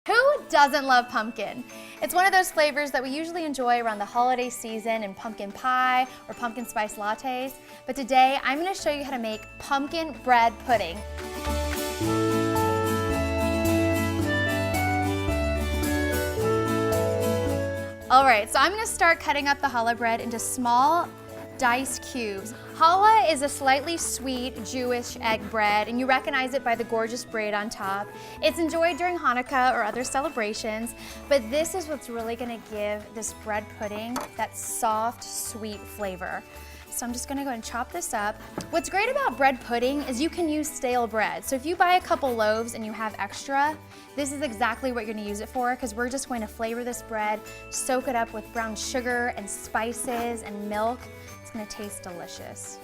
Who doesn't love pumpkin? It's one of those flavors that we usually enjoy around the holiday season in pumpkin pie or pumpkin spice lattes. But today, I'm gonna show you how to make pumpkin bread pudding. All right, so I'm gonna start cutting up the challah bread into small diced cubes. Challah is a slightly sweet Jewish egg bread, and you recognize it by the gorgeous braid on top. It's enjoyed during Hanukkah or other celebrations, but this is what's really gonna give this bread pudding that soft, sweet flavor. So I'm just gonna go and chop this up. What's great about bread pudding is you can use stale bread. So if you buy a couple loaves and you have extra, this is exactly what you're gonna use it for, because we're just going to flavor this bread, soak it up with brown sugar and spices and milk. It's gonna taste delicious.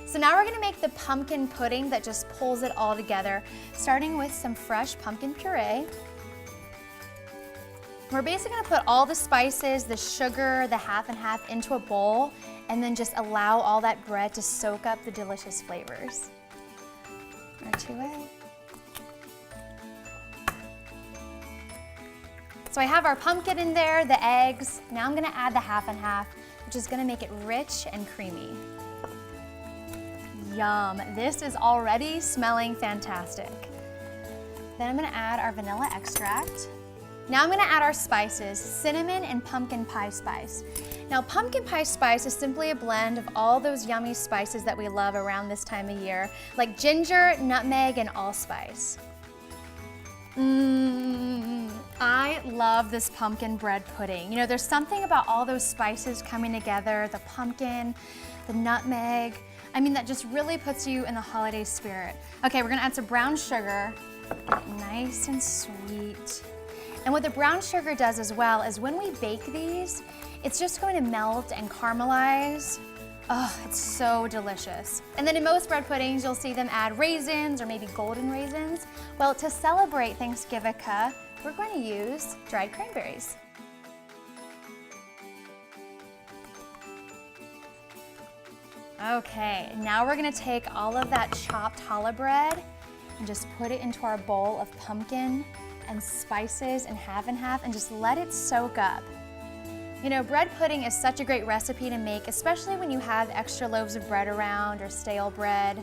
So now we're gonna make the pumpkin pudding that just pulls it all together, starting with some fresh pumpkin puree. We're basically gonna put all the spices, the sugar, the half and half into a bowl, and then just allow all that bread to soak up the delicious flavors. More to it. So I have our pumpkin in there, the eggs. Now I'm gonna add the half and half, which is gonna make it rich and creamy. Yum, this is already smelling fantastic. Then I'm gonna add our vanilla extract. Now I'm gonna add our spices, cinnamon and pumpkin pie spice. Now pumpkin pie spice is simply a blend of all those yummy spices that we love around this time of year, like ginger, nutmeg, and allspice. I love this pumpkin bread pudding. You know, there's something about all those spices coming together, the pumpkin, the nutmeg. I mean, that just really puts you in the holiday spirit. Okay, we're gonna add some brown sugar, nice and sweet. And what the brown sugar does as well is when we bake these, it's just going to melt and caramelize. Oh, it's so delicious. And then in most bread puddings, you'll see them add raisins or maybe golden raisins. Well, to celebrate Thanksgiving, we're going to use dried cranberries. Okay, now we're gonna take all of that chopped challah bread and just put it into our bowl of pumpkin and spices and half and just let it soak up. You know, bread pudding is such a great recipe to make, especially when you have extra loaves of bread around or stale bread.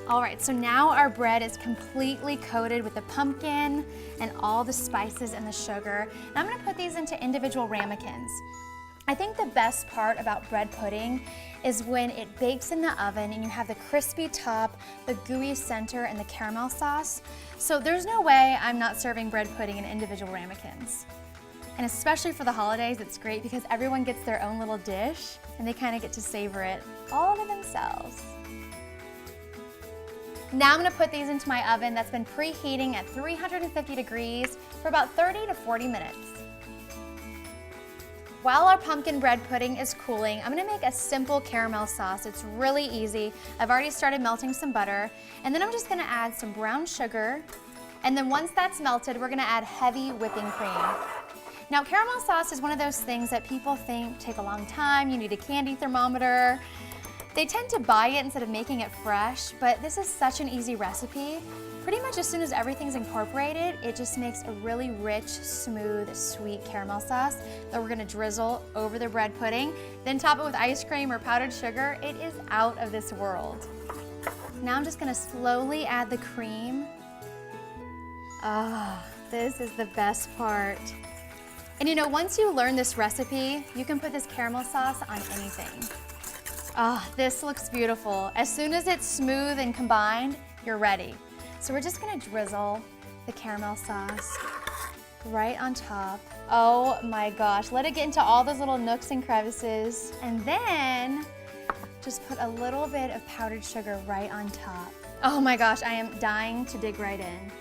All right, so now our bread is completely coated with the pumpkin and all the spices and the sugar. Now I'm gonna put these into individual ramekins. I think the best part about bread pudding is when it bakes in the oven and you have the crispy top, the gooey center, and the caramel sauce. So there's no way I'm not serving bread pudding in individual ramekins. And especially for the holidays, it's great because everyone gets their own little dish and they kind of get to savor it all to themselves. Now I'm gonna put these into my oven that's been preheating at 350 degrees for about 30 to 40 minutes. While our pumpkin bread pudding is cooling, I'm gonna make a simple caramel sauce. It's really easy. I've already started melting some butter, and then I'm just gonna add some brown sugar, and then once that's melted, we're gonna add heavy whipping cream. Now, caramel sauce is one of those things that people think take a long time. You need a candy thermometer. They tend to buy it instead of making it fresh, but this is such an easy recipe. Pretty much as soon as everything's incorporated, it just makes a really rich, smooth, sweet caramel sauce that we're gonna drizzle over the bread pudding, then top it with ice cream or powdered sugar. It is out of this world. Now I'm just gonna slowly add the cream. Ah, this is the best part. And you know, once you learn this recipe, you can put this caramel sauce on anything. Oh, this looks beautiful. As soon as it's smooth and combined, you're ready. So we're just gonna drizzle the caramel sauce right on top. Oh my gosh, let it get into all those little nooks and crevices. And then just put a little bit of powdered sugar right on top. Oh my gosh, I am dying to dig right in.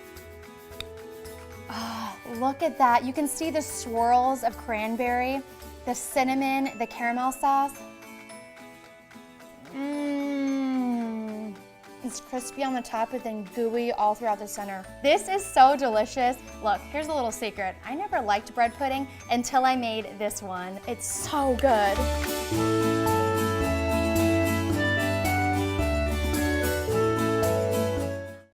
Oh, look at that. You can see the swirls of cranberry, the cinnamon, the caramel sauce. It's crispy on the top but then gooey all throughout the center. This is so delicious. Look, here's a little secret. I never liked bread pudding until I made this one. It's so good.